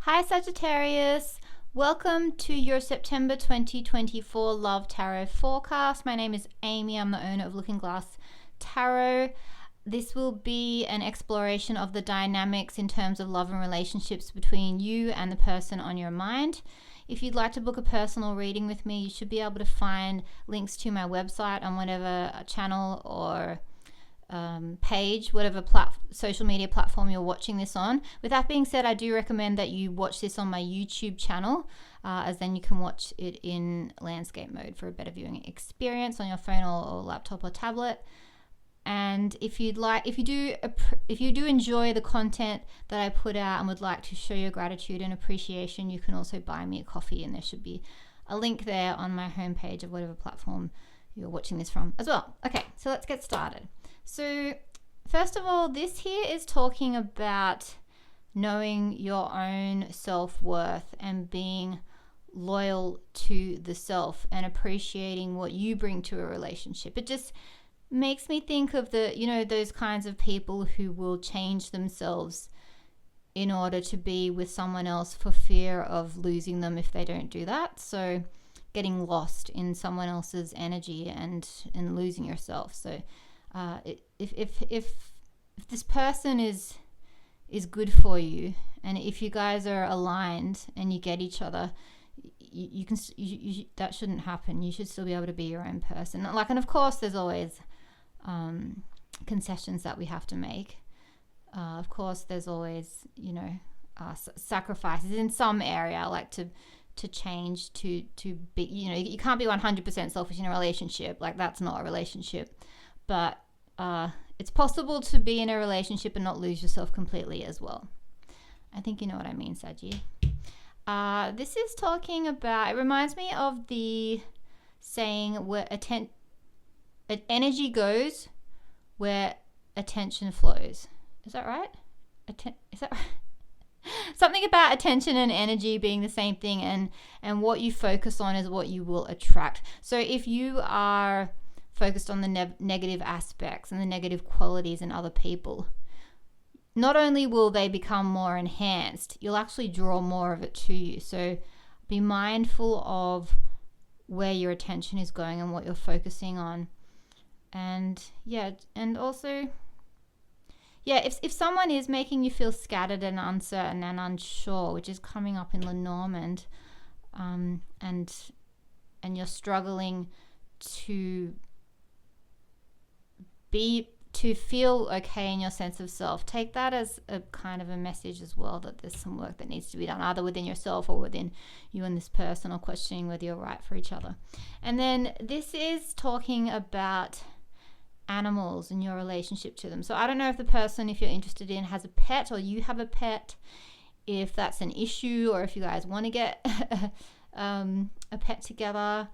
Hi Sagittarius, welcome to your September 2024 Love Tarot forecast. My name is Amy, I'm the owner of Looking Glass Tarot. This will be an exploration of the dynamics in terms of love and relationships between you and the person on your mind. If you'd like to book a personal reading with me, you should be able to find links to my website on whatever channel or page, whatever social media platform you're watching this on. With that being said, I do recommend that you watch this on my YouTube channel, as then you can watch it in landscape mode for a better viewing experience on your phone or laptop or tablet. And if you do enjoy the content that I put out and would like to show your gratitude and appreciation, you can also buy me a coffee, and there should be a link there on my homepage of whatever platform you're watching this from as well. Okay, so let's get started. So first of all, this here is talking about knowing your own self-worth and being loyal to the self and appreciating what you bring to a relationship. It just makes me think of those kinds of people who will change themselves in order to be with someone else for fear of losing them if they don't do that. So getting lost in someone else's energy and losing yourself. So if this person is good for you, and if you guys are aligned and you get each other, you that shouldn't happen. You should still be able to be your own person. And of course, there's always concessions that we have to make. Of course, there's always sacrifices in some area, like to change to be. You can't be 100% selfish in a relationship. Like, that's not a relationship. But it's possible to be in a relationship and not lose yourself completely as well. I think you know what I mean, Saggy. This is talking about, it reminds me of the saying where energy goes where attention flows. Is that right? Is that right? Something about attention and energy being the same thing, and what you focus on is what you will attract. So if you are focused on the negative aspects and the negative qualities in other people, not only will they become more enhanced, you'll actually draw more of it to you. So be mindful of where your attention is going and what you're focusing on. And also, if someone is making you feel scattered and uncertain and unsure, which is coming up in Lenormand, and you're struggling to feel okay in your sense of self, take that as a kind of a message as well, that there's some work that needs to be done, either within yourself or within you and this person, or questioning whether you're right for each other. And then this is talking about animals and your relationship to them. So I don't know if the person, if you're interested in, has a pet, or you have a pet, if that's an issue, or if you guys want to get a pet together.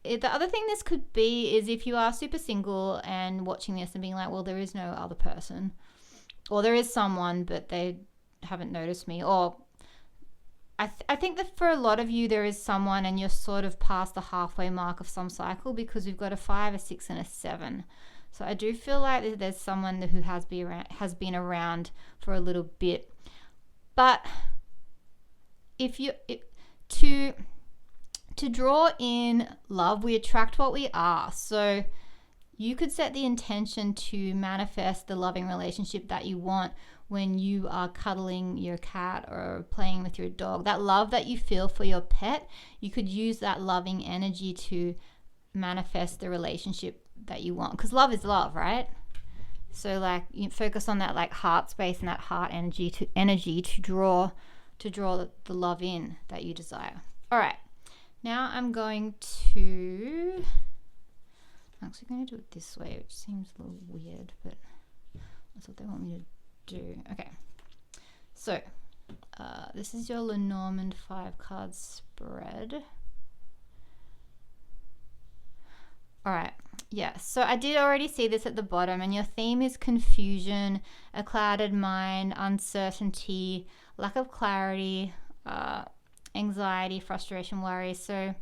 The other thing this could be is if you are super single and watching this and being like, well, there is no other person, or there is someone but they haven't noticed me, or I think that for a lot of you there is someone and you're sort of past the halfway mark of some cycle, because we've got a 5, a 6 and a 7. So I do feel like there's someone who has been around for a little bit. But to draw in love, we attract what we are. So you could set the intention to manifest the loving relationship that you want when you are cuddling your cat or playing with your dog. That love that you feel for your pet, you could use that loving energy to manifest the relationship that you want. Because love is love, right? So you focus on that heart space and that heart energy to draw the love in that you desire. All right. Now I'm actually going to do it this way, which seems a little weird, but that's what they want me to do. Okay, so this is your Lenormand 5 card spread. All right, so I did already see this at the bottom, and your theme is confusion, a clouded mind, uncertainty, lack of clarity, anxiety, frustration, worry. So I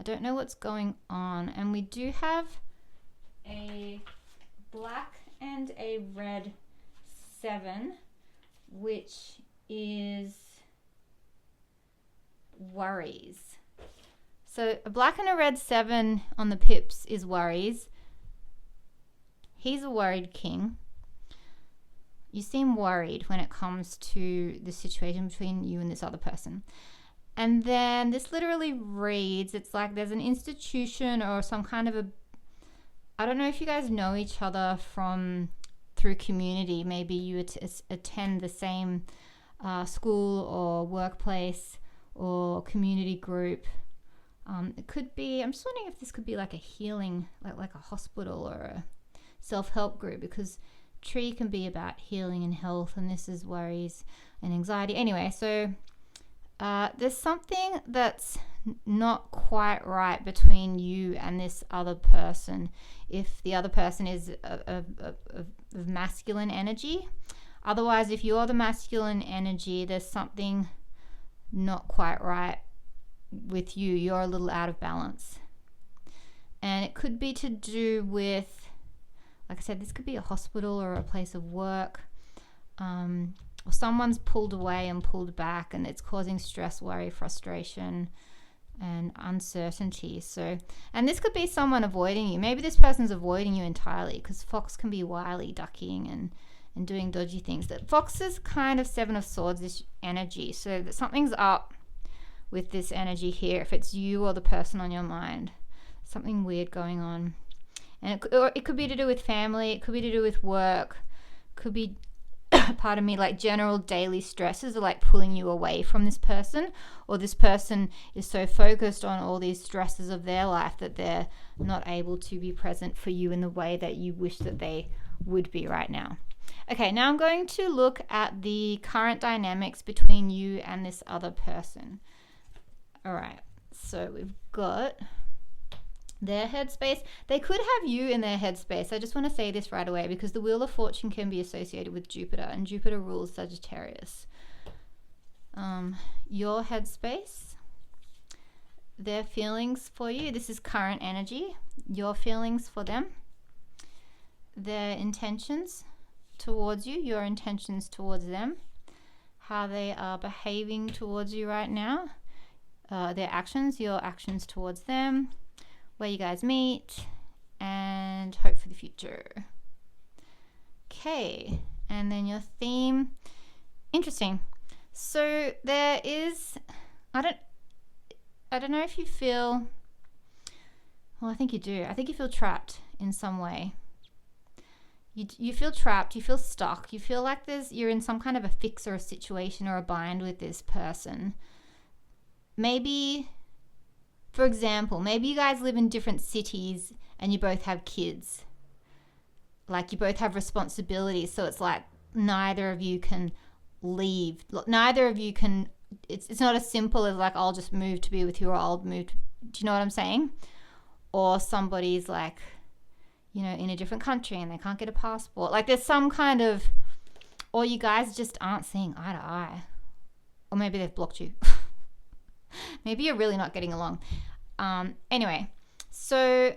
don't know what's going on. And we do have a black and a red 7, which is worries. So a black and a red 7 on the pips is worries. He's a worried king. You seem worried when it comes to the situation between you and this other person. And then this literally reads, it's like there's an institution or some kind of I don't know if you guys know each other through community. Maybe you attend the same school or workplace or community group. It could be, I'm just wondering if this could be like a healing, like a hospital or a self-help group, because tree can be about healing and health, and this is worries and anxiety. Anyway, so there's something that's not quite right between you and this other person. If the other person is of masculine energy, otherwise, if you're the masculine energy, there's something not quite right with you. You're a little out of balance, and it could be to do with, like I said, this could be a hospital or a place of work, or someone's pulled away and pulled back, and it's causing stress, worry, frustration, and uncertainty. So, and this could be someone avoiding you. Maybe this person's avoiding you entirely, because fox can be wily, ducking and doing dodgy things. That fox is kind of 7 of swords, this energy. So that something's up with this energy here. If it's you or the person on your mind, something weird going on. And it could be to do with family, it could be to do with work, could be pardon me, like general daily stresses are like pulling you away from this person, or this person is so focused on all these stresses of their life that they're not able to be present for you in the way that you wish that they would be right now. Okay, now I'm going to look at the current dynamics between you and this other person. All right, so we've got their headspace. They could have you in their headspace. I just want to say this right away, because the Wheel of Fortune can be associated with Jupiter, and Jupiter rules Sagittarius. Your headspace, their feelings for you. This is current energy. Your feelings for them, their intentions towards you, your intentions towards them, how they are behaving towards you right now, their actions, your actions towards them, where you guys meet, and hope for the future. Okay, and then your theme. Interesting. So there is, I don't know if you feel, well, I think you do. I think you feel trapped in some way. You feel trapped, you feel stuck, you feel like you're in some kind of a fix or a situation or a bind with this person. Maybe, for example, maybe you guys live in different cities and you both have kids. Like you both have responsibilities, so it's like neither of you can leave. Neither of you can, it's not as simple as like, I'll just move to be with you, or I'll move to, do you know what I'm saying? Or somebody's like, you know, in a different country and they can't get a passport. Like there's some kind of, or you guys just aren't seeing eye to eye. Or maybe they've blocked you. Maybe you're really not getting along. Anyway, so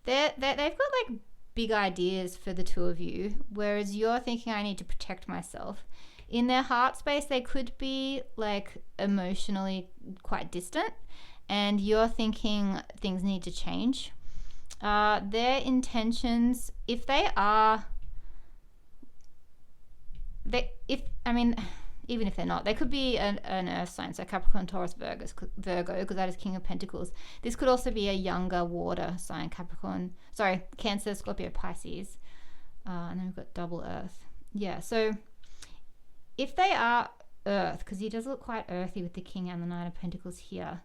they've got like big ideas for the two of you, whereas you're thinking, I need to protect myself. In their heart space, they could be like emotionally quite distant, and you're thinking things need to change. Their intentions, if they are, even if they're not, they could be an earth sign, so Capricorn, Taurus, Virgo, because that is King of Pentacles. This could also be a younger water sign, Cancer, Scorpio, Pisces, and then we've got double earth. Yeah, so if they are earth, because he does look quite earthy with the King and the Nine of Pentacles here,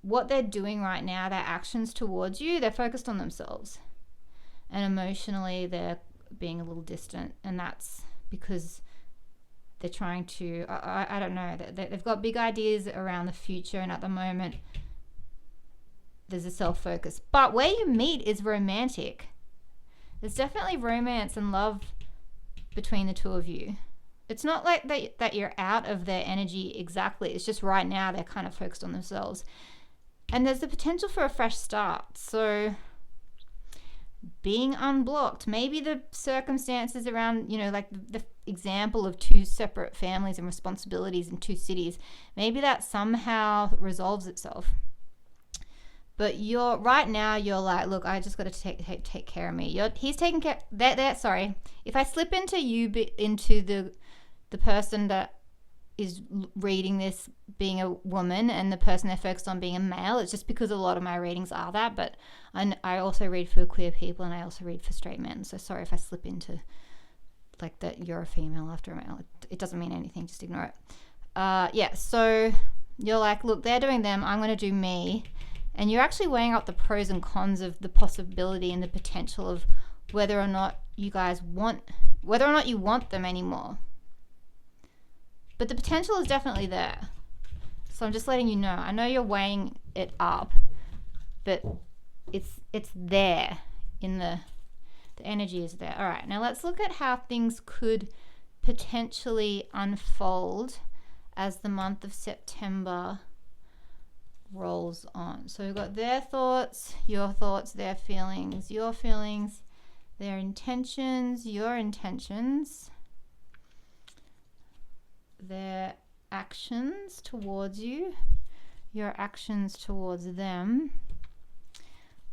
what they're doing right now, their actions towards you, they're focused on themselves, and emotionally they're being a little distant, and that's because they're trying to, I don't know, they've got big ideas around the future, and at the moment there's a self-focus. But where you meet is romantic. There's definitely romance and love between the two of you. It's not like that you're out of their energy exactly. It's just right now they're kind of focused on themselves. And there's the potential for a fresh start. So being unblocked, maybe the circumstances around, you know, like example of two separate families and responsibilities in two cities. Maybe that somehow resolves itself. But you're right now, you're like, look, I just got to take care of me. He's taking care. Sorry, if I slip into into the person that is reading this being a woman and the person they're focused on being a male, it's just because a lot of my readings are that. But I also read for queer people and I also read for straight men. So sorry if I slip into like that you're a female after a male. It doesn't mean anything. Just ignore it. Yeah. So you're like, look, they're doing them. I'm going to do me. And you're actually weighing up the pros and cons of the possibility and the potential of whether or not you want them anymore. But the potential is definitely there. So I'm just letting you know. I know you're weighing it up, but it's there in the energy is there. All right, now let's look at how things could potentially unfold as the month of September rolls on. So we've got their thoughts, their feelings, your feelings, their intentions, your intentions, their actions towards you, your actions towards them,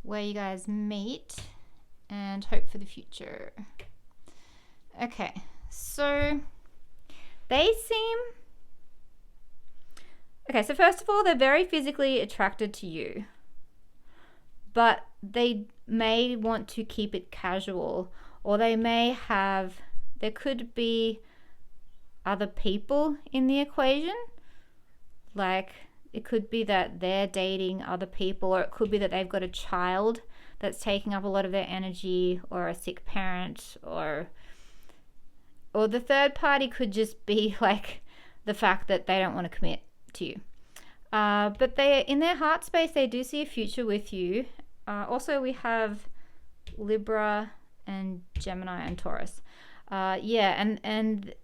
where you guys meet, and hope for the future. Okay, so they seem... Okay, so first of all, they're very physically attracted to you, but they may want to keep it casual, or there could be other people in the equation. Like, it could be that they're dating other people, or it could be that they've got a child that's taking up a lot of their energy, or a sick parent, or the third party could just be like the fact that they don't want to commit to you. But they, in their heart space, they do see a future with you. Also, we have Libra and Gemini and Taurus. And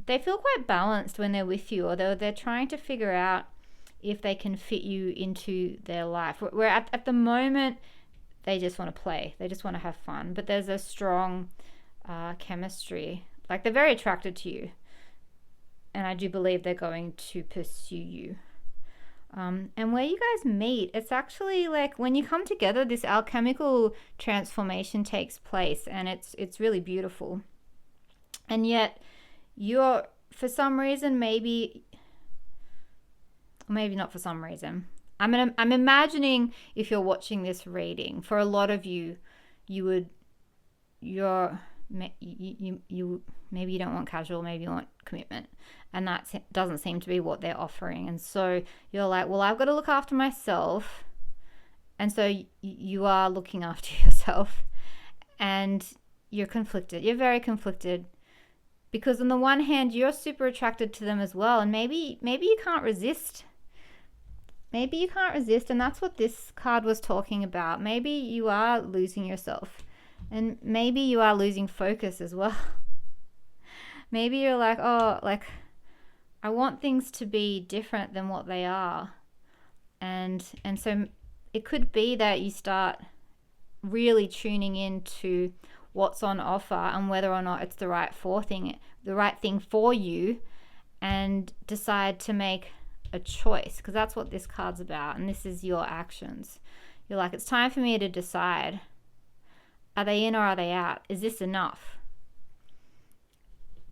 they feel quite balanced when they're with you, or they're trying to figure out if they can fit you into their life. Where at the moment, they just want to play. They just want to have fun. But there's a strong chemistry. Like, they're very attracted to you. And I do believe they're going to pursue you. And where you guys meet, it's actually like when you come together, this alchemical transformation takes place, and it's really beautiful. And yet, you're, for some reason, maybe not for some reason. I'm imagining if you're watching this reading, for a lot of you, maybe you don't want casual, maybe you want commitment. And that doesn't seem to be what they're offering. And so you're like, well, I've got to look after myself. And so you are looking after yourself. And you're conflicted. You're very conflicted. Because on the one hand, you're super attracted to them as well. And maybe you can't resist. Maybe you can't resist. And that's what this card was talking about. Maybe you are losing yourself. And maybe you are losing focus as well. Maybe you're like, oh, like, I want things to be different than what they are. And so it could be that you start really tuning into what's on offer and whether or not it's the right thing for you, and decide to make a choice, because that's what this card's about. And this is your actions. You're like, it's time for me to decide. Are they in or are they out? Is this enough?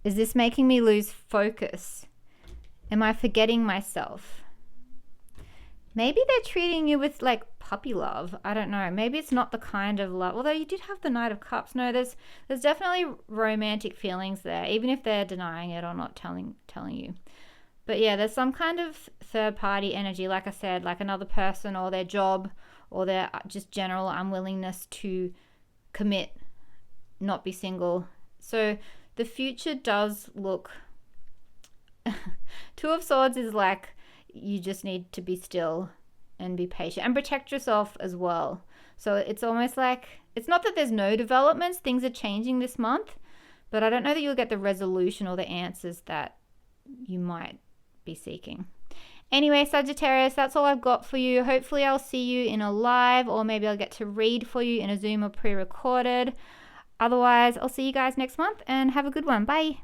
Is this making me lose focus? Am I forgetting myself? Maybe they're treating you with like puppy love. I don't know. Maybe it's not the kind of love. Although you did have the Knight of Cups. No, there's definitely romantic feelings there, even if they're denying it or not telling you. But yeah, there's some kind of third party energy, like I said, like another person or their job or their just general unwillingness to commit, not be single. So the future does look... Two of Swords is like, you just need to be still and be patient and protect yourself as well. So it's almost like, it's not that there's no developments, things are changing this month, but I don't know that you'll get the resolution or the answers that you might be seeking. Anyway, Sagittarius, that's all I've got for you. Hopefully I'll see you in a live, or maybe I'll get to read for you in a Zoom or pre-recorded. Otherwise, I'll see you guys next month and have a good one. Bye.